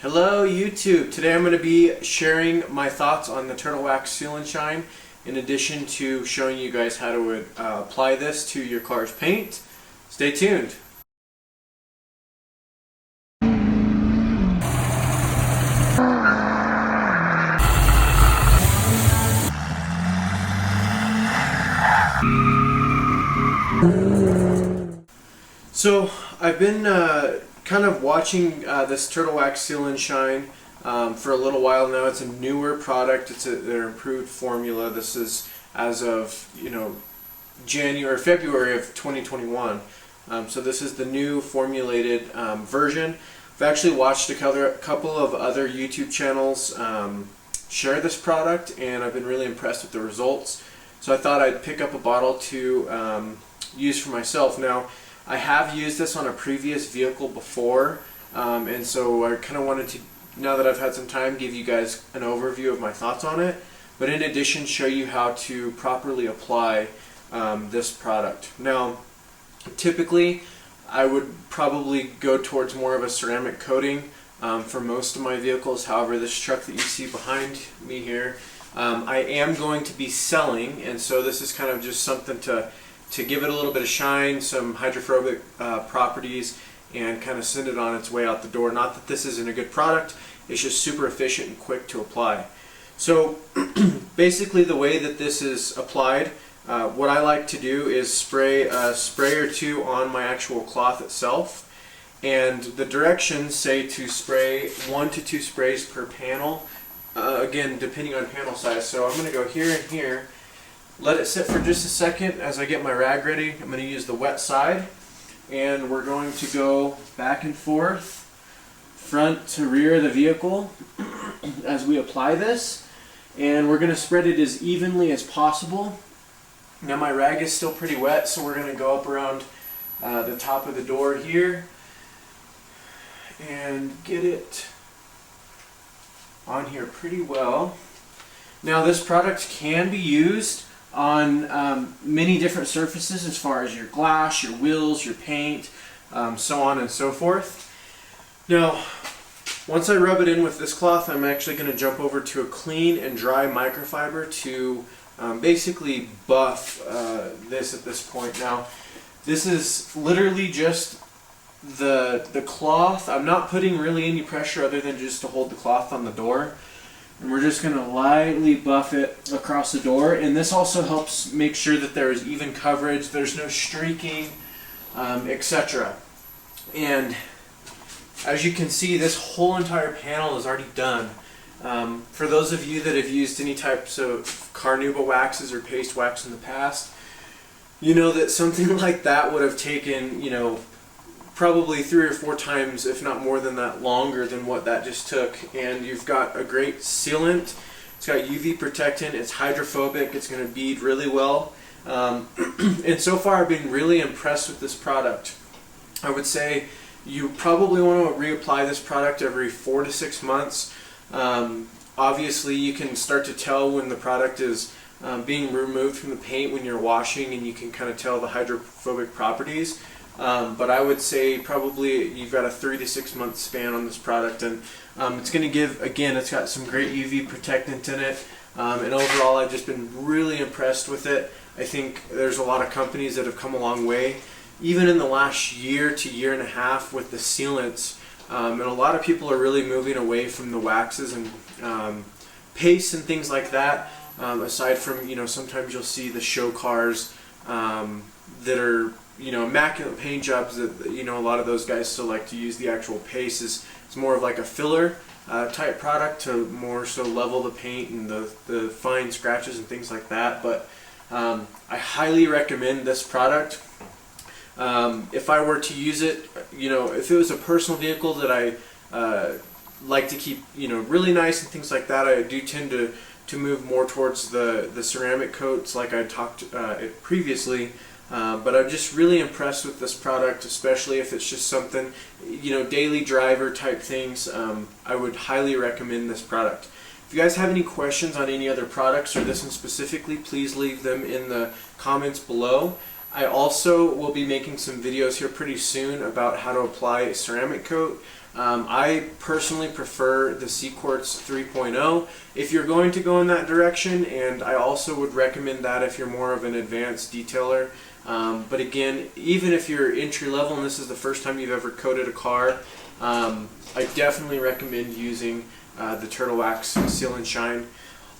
Hello YouTube! Today I'm going to be sharing my thoughts on the Turtle Wax Seal and Shine, in addition to showing you guys how to apply this to your car's paint. Stay tuned! So I've been kind of watching this Turtle Wax Seal and Shine for a little while now. It's a newer product. It's their improved formula. This is as of February of 2021. So this is the new formulated version. I've actually watched a couple of other YouTube channels share this product, and I've been really impressed with the results. So I thought I'd pick up a bottle to use for myself. Now, I have used this on a previous vehicle before, and so I kind of wanted to, now that I've had some time, give you guys an overview of my thoughts on it, but in addition show you how to properly apply this product. Now, typically I would probably go towards more of a ceramic coating for most of my vehicles. However, this truck that you see behind me here, I am going to be selling, and so this is kind of just something to give it a little bit of shine, some hydrophobic properties, and kind of send it on its way out the door. Not that this isn't a good product, it's just super efficient and quick to apply. So basically the way that this is applied, what I like to do is spray a spray or two on my actual cloth itself, and the directions say to spray 1 to 2 sprays per panel, again depending on panel size. So I'm going to go here and here. Let it sit for just a second as I get my rag ready. I'm going to use the wet side, and we're going to go back and forth, front to rear of the vehicle as we apply this, and we're going to spread it as evenly as possible. Now my rag is still pretty wet, so we're going to go up around the top of the door here and get it on here pretty well. Now this product can be used on many different surfaces, as far as your glass, your wheels, your paint, so on and so forth. Now, once I rub it in with this cloth, I'm actually going to jump over to a clean and dry microfiber to basically buff this at this point. Now, this is literally just the cloth. I'm not putting really any pressure other than just to hold the cloth on the door. And we're just going to lightly buff it across the door, and this also helps make sure that there is even coverage, there's no streaking, etc. And as you can see, this whole entire panel is already done. For those of you that have used any types of carnauba waxes or paste wax in the past, you know that something like that would have taken, probably 3 or 4 times, if not more than that, longer than what that just took. And you've got a great sealant. It's got UV protectant. It's hydrophobic. It's going to bead really well. And so far I've been really impressed with this product. I would say you probably want to reapply this product every 4 to 6 months. Obviously you can start to tell when the product is being removed from the paint when you're washing, and you can kind of tell the hydrophobic properties. But I would say probably you've got a 3 to 6 month span on this product, and it's going to give, again, it's got some great UV protectant in it, and overall I've just been really impressed with it. I think there's a lot of companies that have come a long way, even in the last year to year and a half, with the sealants, and a lot of people are really moving away from the waxes and pastes and things like that, aside from, sometimes you'll see the show cars that are immaculate paint jobs that, a lot of those guys still like to use the actual paste. It's more of like a filler type product to more so level the paint and the fine scratches and things like that. But I highly recommend this product. If I were to use it, if it was a personal vehicle that I like to keep, really nice and things like that, I do tend to move more towards the ceramic coats like I talked previously. But I'm just really impressed with this product, especially if it's just something, daily driver type things. I would highly recommend this product. If you guys have any questions on any other products or this one specifically, please leave them in the comments below. I also will be making some videos here pretty soon about how to apply a ceramic coat. I personally prefer the C-Quartz 3.0 if you're going to go in that direction, and I also would recommend that if you're more of an advanced detailer. But again, even if you're entry level and this is the first time you've ever coated a car, I definitely recommend using the Turtle Wax Seal and Shine.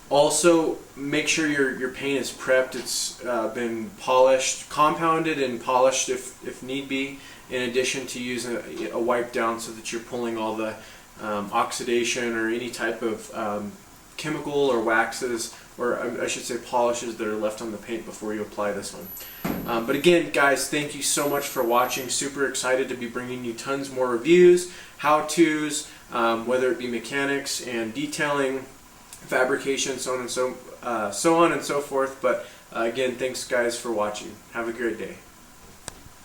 Also, make sure your paint is prepped. It's been polished, compounded and polished if need be, in addition to using a wipe down so that you're pulling all the oxidation or any type of chemical or waxes, or I should say polishes, that are left on the paint before you apply this one. But again, guys, thank you so much for watching. Super excited to be bringing you tons more reviews, how-tos, whether it be mechanics and detailing, fabrication, so on and so forth. But again, thanks guys for watching. Have a great day.